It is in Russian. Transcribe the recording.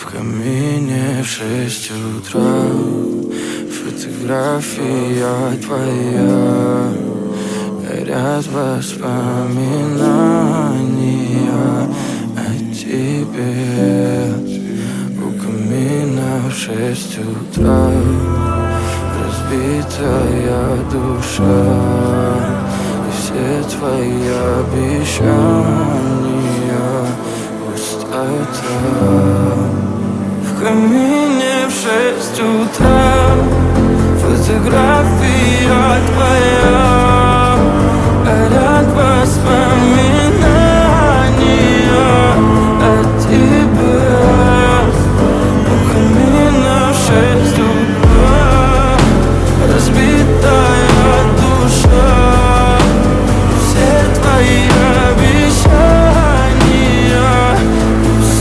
В камине в 6 утра фотография твоя, горят воспоминания о тебе. У камина в 6 утра разбитая душа, и все твои обещания пустота. В камине в 6 утра фотография твоя, горят воспоминания